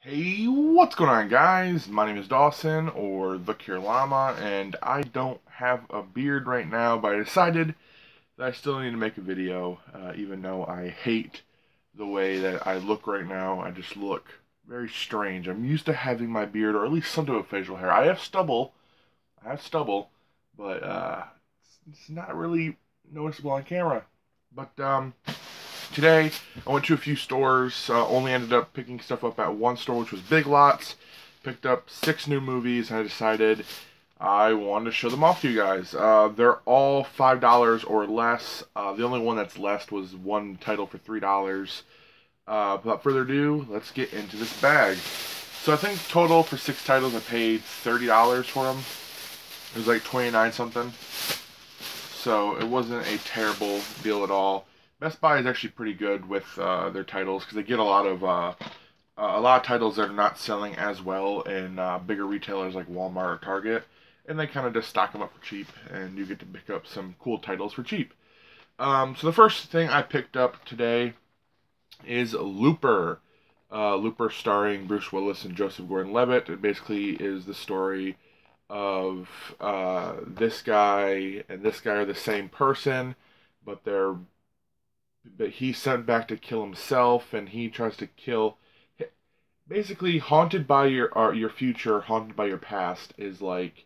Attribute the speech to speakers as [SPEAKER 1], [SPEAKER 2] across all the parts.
[SPEAKER 1] Hey, what's going on, guys? My name is Dawson, or the Cure Llama, and I don't have a beard right now, but I decided that I still need to make a video, even though I hate the way that I look right now. I just look very strange. I'm used to having my beard, or at least some type of facial hair. I have stubble, but it's not really noticeable on camera. But today, I went to a few stores, only ended up picking stuff up at one store, which was Big Lots. Picked up 6 new movies, and I decided I wanted to show them off to you guys. They're all $5 or less. The only one that's less was one title for $3. Without further ado, let's get into this bag. So I think total for 6 titles, I paid $30 for them. It was like 29 something. So it wasn't a terrible deal at all. Best Buy is actually pretty good with their titles because they get a lot of titles that are not selling as well in bigger retailers like Walmart or Target, and they kind of just stock them up for cheap, and you get to pick up some cool titles for cheap. So the first thing I picked up today is Looper. Looper starring Bruce Willis and Joseph Gordon-Levitt. It basically is the story of this guy and this guy are the same person, but he's sent back to kill himself, and he tries to kill. Basically, haunted by your future, haunted by your past is like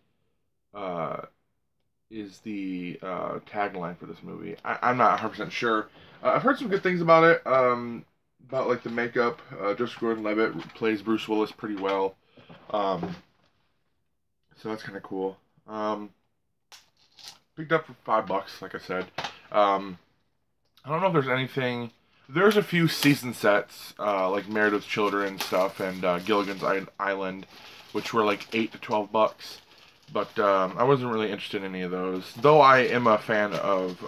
[SPEAKER 1] is the tagline for this movie. I'm not 100% sure. I've heard some good things about it. About like the makeup. Joseph Gordon-Levitt plays Bruce Willis pretty well. So that's kind of cool. Picked up for $5, like I said. I don't know if there's anything. There's a few season sets, like Married with Children and stuff, and Gilligan's Island, which were like $8 to $12. But I wasn't really interested in any of those. Though I am a fan of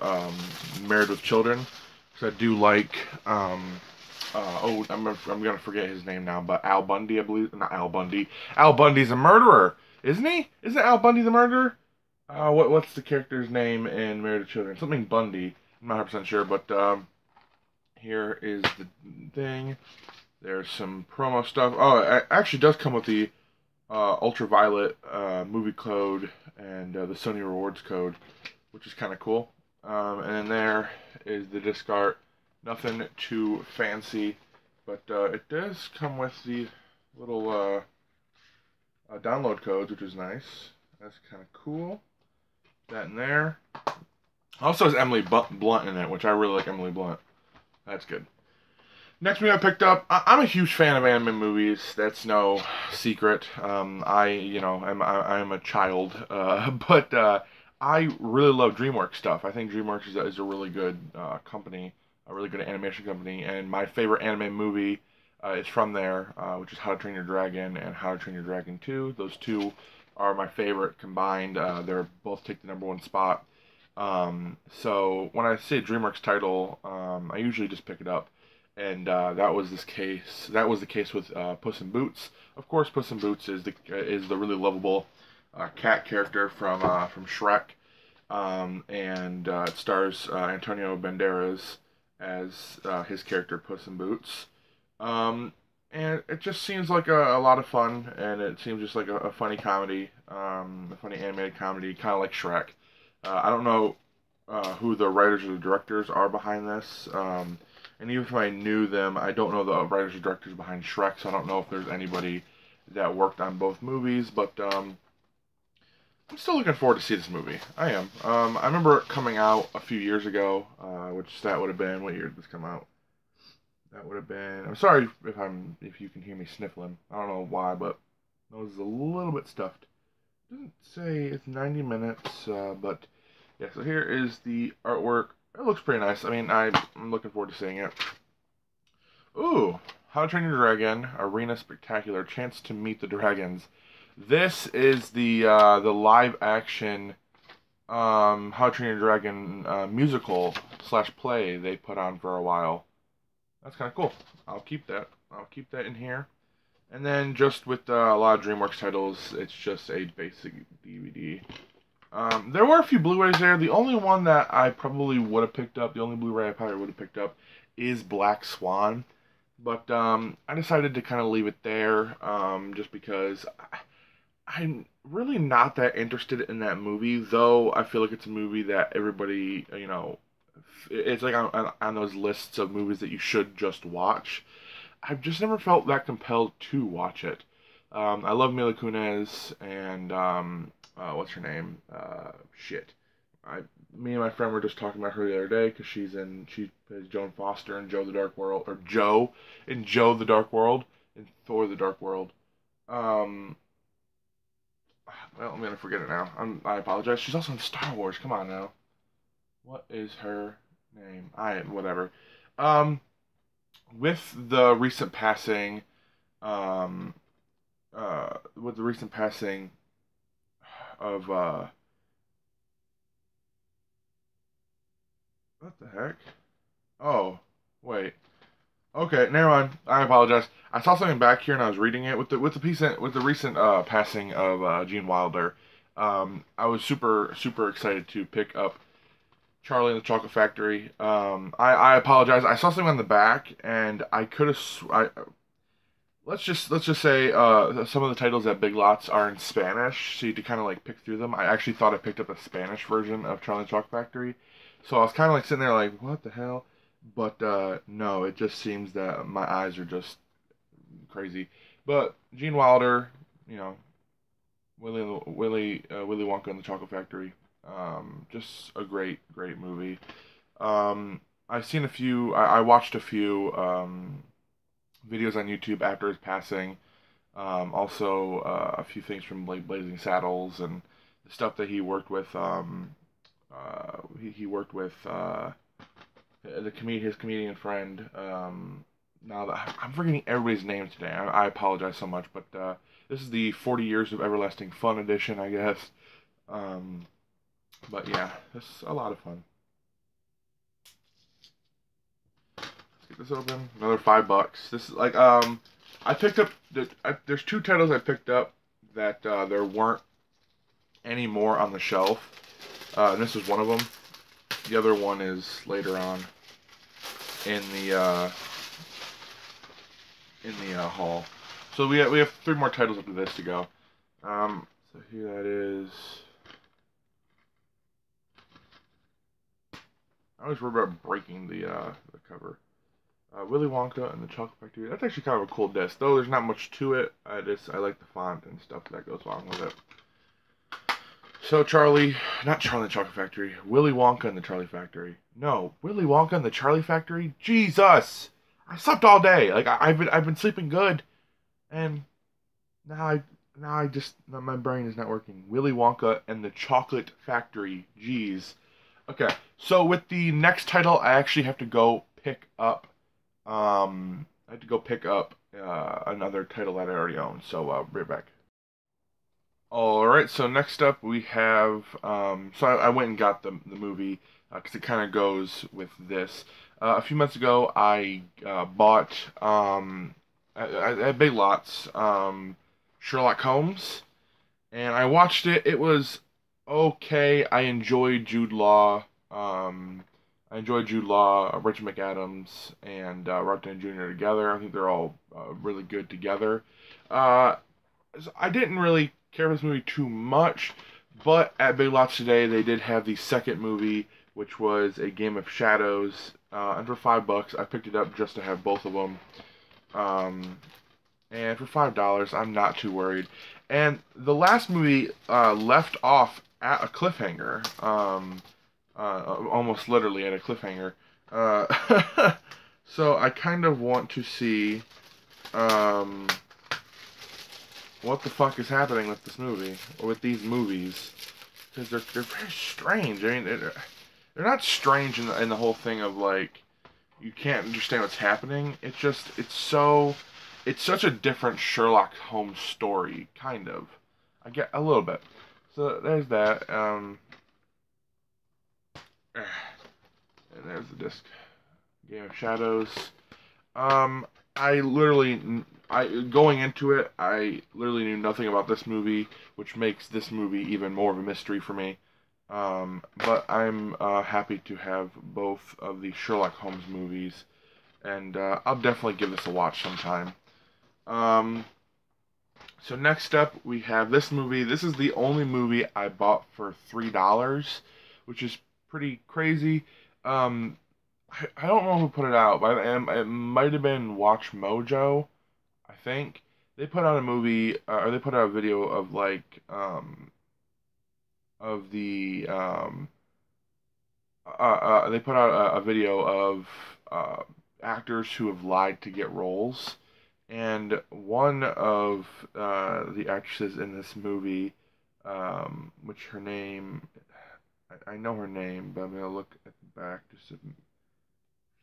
[SPEAKER 1] Married with Children, because I do like. I'm gonna forget his name now, but Al Bundy, I believe. Not Al Bundy. Al Bundy's a murderer, isn't he? Isn't Al Bundy the murderer? What's the character's name in Married with Children? Something Bundy. I'm not 100% sure, but here is the thing. There's some promo stuff. Oh, it actually does come with the Ultraviolet movie code and the Sony Rewards code, which is kind of cool. And then there is the disc art. Nothing too fancy, but it does come with the little download codes, which is nice. That's kind of cool. That in there. Also has Emily Blunt in it, which I really like Emily Blunt. That's good. Next movie I picked up. I'm a huge fan of anime movies. That's no secret. I'm a child, but I really love DreamWorks stuff. I think DreamWorks is a really good company, a really good animation company, and my favorite anime movie is from there, which is How to Train Your Dragon and How to Train Your Dragon 2. Those two are my favorite combined. They're both take the #1 spot. So when I say DreamWorks title, I usually just pick it up, and that was the case with Puss in Boots. Of course, Puss in Boots is the really lovable cat character from Shrek, and it stars Antonio Banderas as his character Puss in Boots. And it just seems like a lot of fun, and it seems just like a funny comedy, a funny animated comedy, kind of like Shrek. I don't know who the writers or the directors are behind this. And even if I knew them, I don't know the writers or directors behind Shrek, so I don't know if there's anybody that worked on both movies. But I'm still looking forward to see this movie. I am. I remember it coming out a few years ago, which that would have been, what year did this come out? That would have been. I'm sorry if you can hear me sniffling. I don't know why, but my nose is a little bit stuffed. It doesn't say it's 90 minutes, but yeah, so here is the artwork. It looks pretty nice. I mean, I'm looking forward to seeing it. Ooh, How to Train Your Dragon Arena Spectacular Chance to Meet the Dragons. This is the live action How to Train Your Dragon musical / play they put on for a while. That's kind of cool. I'll keep that. I'll keep that in here. And then just with a lot of DreamWorks titles, it's just a basic DVD. There were a few Blu-rays there. The only one that I probably would have picked up, the only Blu-ray I probably would have picked up, is Black Swan. But I decided to kind of leave it there, just because I'm really not that interested in that movie, though I feel like it's a movie that everybody, it's like on those lists of movies that you should just watch. I've just never felt that compelled to watch it. I love Mila Kunis and what's her name? Shit. I Me and my friend were just talking about her the other day because she plays Joan Foster in Joe the Dark World, or Joe in Joe the Dark World, in Thor the Dark World. Um, well, I'm gonna forget it now. I apologize. She's also in Star Wars. Come on now. What is her name? Whatever. Um, with the recent passing, um, with the recent passing of what the heck? Oh, wait. Okay, never mind. I apologize. I saw something back here and I was reading it with the recent passing of Gene Wilder. I was super excited to pick up Charlie and the Chocolate Factory. I apologize. I saw something on the back and I could have. Let's just say some of the titles at Big Lots are in Spanish, so you had to kind of like pick through them. I actually thought I picked up a Spanish version of Charlie and the Chocolate Factory, so I was kind of like sitting there like, what the hell? But no, it just seems that my eyes are just crazy. But Gene Wilder, you know, Willy Wonka and the Chocolate Factory, just a great movie. I've seen a few. I watched a few videos on YouTube after his passing. Also, a few things from like Blazing Saddles and the stuff that he worked with. He worked with his comedian friend. Now that I'm forgetting everybody's name today, I apologize so much. But this is the 40 Years of Everlasting Fun edition, I guess. Um, but yeah, it's a lot of fun. Let's get this open. Another $5. This is like I picked up there's two titles I picked up that there weren't any more on the shelf. And this is one of them. The other one is later on in the haul. So we have three more titles after this to go. So here that is. I always worry about breaking the cover. Willy Wonka and the Chocolate Factory. That's actually kind of a cool disc, though there's not much to it. I like the font and stuff that goes along with it. So not Charlie and the Chocolate Factory, Willy Wonka and the Charlie Factory. No, Willy Wonka and the Charlie Factory. Jesus, I slept all day. Like I've been sleeping good, and now I just my brain is not working. Willy Wonka and the Chocolate Factory. Jeez. Okay, so with the next title, I actually have to go pick up. I had to go pick up another title that I already own. So right back. All right, so next up we have. So I went and got the movie because it kind of goes with this. A few months ago, I bought at Big Lots Sherlock Holmes, and I watched it. It was okay. I enjoyed Jude Law. Richard McAdams, and Robert Downey Jr. together. I think they're all really good together. Uh, so I didn't really care for this movie too much, but at Big Lots today they did have the second movie, which was A Game of Shadows, and for $5 I picked it up just to have both of them. And for $5 I'm not too worried. And the last movie left off at a cliffhanger, almost literally at a cliffhanger. So I kind of want to see. What the fuck is happening with this movie, or with these movies, because they're very strange. I mean, they're not strange in the whole thing of like you can't understand what's happening. It's just it's such a different Sherlock Holmes story, kind of. I get a little bit. So there's that. And there's the disc. Game of Shadows. Going into it, I literally knew nothing about this movie, which makes this movie even more of a mystery for me. But I'm happy to have both of the Sherlock Holmes movies, and I'll definitely give this a watch sometime. Um, so next up we have this movie. This is the only movie I bought for $3, which is pretty crazy. Um, I don't know who put it out, but it might have been Watch Mojo. I think they put out a movie, or they put out a video of like of the they put out a video of actors who have lied to get roles, and one of the actresses in this movie, which her name, I know her name, but I'm gonna look at the back just to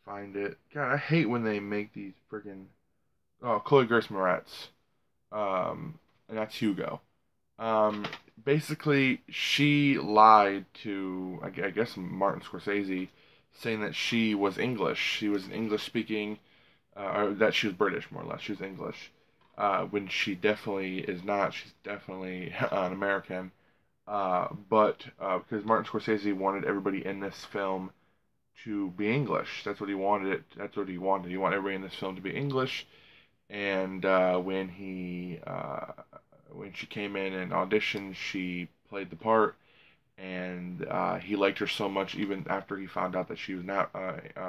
[SPEAKER 1] find it. God, I hate when they make these friggin' Chloe Grace Moretz, and that's Hugo. Um, Basically, she lied to, I guess, Martin Scorsese, saying that she was English. She was an English speaking, or that she was British, more or less. She was English, when she definitely is not. She's definitely an American. But because Martin Scorsese wanted everybody in this film to be English, that's what he wanted. That's what he wanted. He wanted everybody in this film to be English. And when she came in and auditioned, she played the part, and he liked her so much, even after he found out that she was not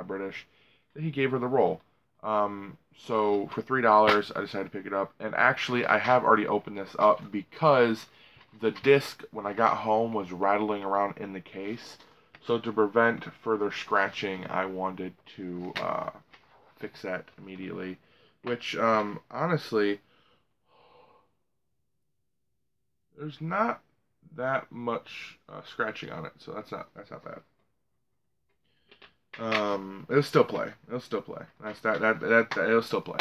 [SPEAKER 1] British, that he gave her the role. So for $3, I decided to pick it up, and actually, I have already opened this up because the disc, when I got home, was rattling around in the case. So to prevent further scratching, I wanted to fix that immediately. Which, honestly, there's not that much scratching on it, so that's not bad. It'll still play. It'll still play. It'll still play.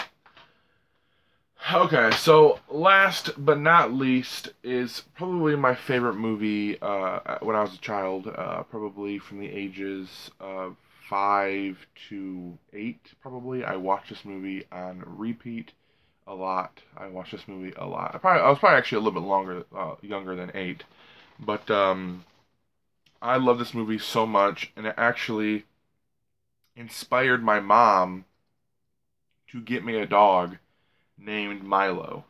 [SPEAKER 1] Okay, so last but not least is probably my favorite movie when I was a child, probably from the ages of 5 to 8, probably. I watched this movie on repeat a lot. I watched this movie a lot. I was probably actually a little bit younger than 8, but I love this movie so much, and it actually inspired my mom to get me a dog named Milo.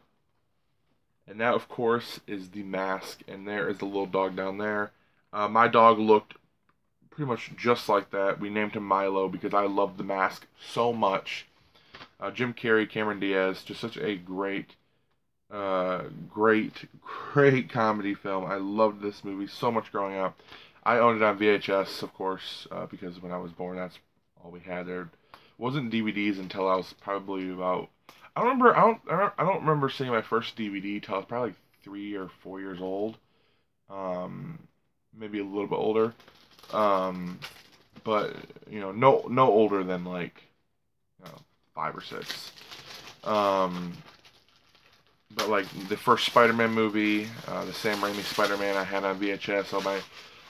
[SPEAKER 1] And that, of course, is The Mask, and there is the little dog down there. My dog looked pretty much just like that. We named him Milo because I loved The Mask so much. Jim Carrey, Cameron Diaz, just such a great comedy film. I loved this movie so much growing up. I owned it on VHS, of course, because when I was born, that's all we had. There wasn't DVDs until I was probably about. I don't remember. I don't remember seeing my first DVD till I was probably like 3 or 4 years old. Maybe a little bit older. But no older than like 5 or 6. But like the first Spider-Man movie, the Sam Raimi Spider-Man, I had on VHS.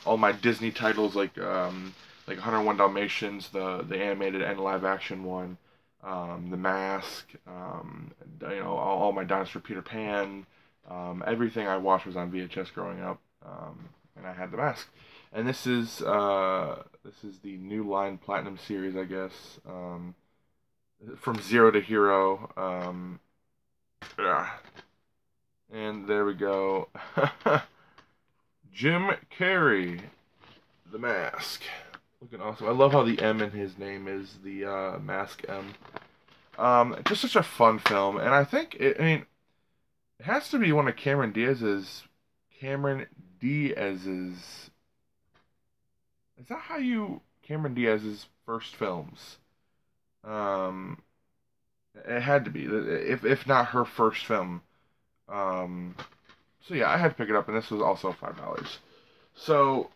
[SPEAKER 1] All my Disney titles like 101 Dalmatians, the animated and live action one, The Mask, all my Dinosaur Peter Pan, everything I watched was on VHS growing up, and I had The Mask. And this is the New Line Platinum series, I guess, from Zero to Hero. And there we go. Jim Carrey, The Mask. Looking awesome. I love how the M in his name is the Mask M. Just such a fun film, and I think it has to be one of Cameron Diaz's. Is that how you Cameron Diaz's first films? It had to be, if not her first film. So yeah, I had to pick it up, and this was also $5. So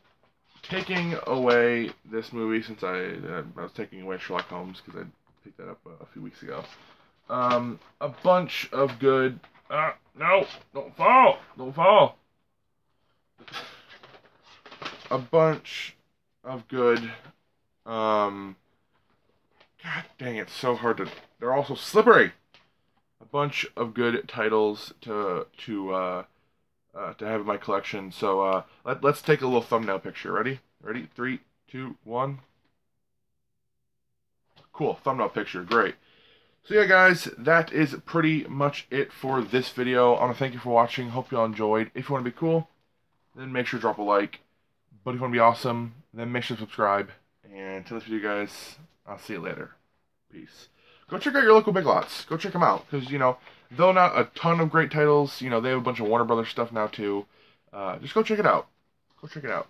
[SPEAKER 1] taking away this movie, since I was taking away Sherlock Holmes because I picked that up a few weeks ago. A bunch of good. No, don't fall, don't fall. A bunch of good. God dang, it's so hard to. They're all so slippery. A bunch of good titles to have in my collection. So let's take a little thumbnail picture. Ready? Ready? 3, 2, 1. Cool. Thumbnail picture. Great. So yeah, guys, that is pretty much it for this video. I want to thank you for watching. Hope you all enjoyed. If you want to be cool, then make sure to drop a like. But if you want to be awesome, then make sure to subscribe. And until this video, guys, I'll see you later. Peace. Go check out your local Big Lots. Go check them out. Because, you know, though not a ton of great titles, you know, they have a bunch of Warner Brothers stuff now, too. Just go check it out. Go check it out.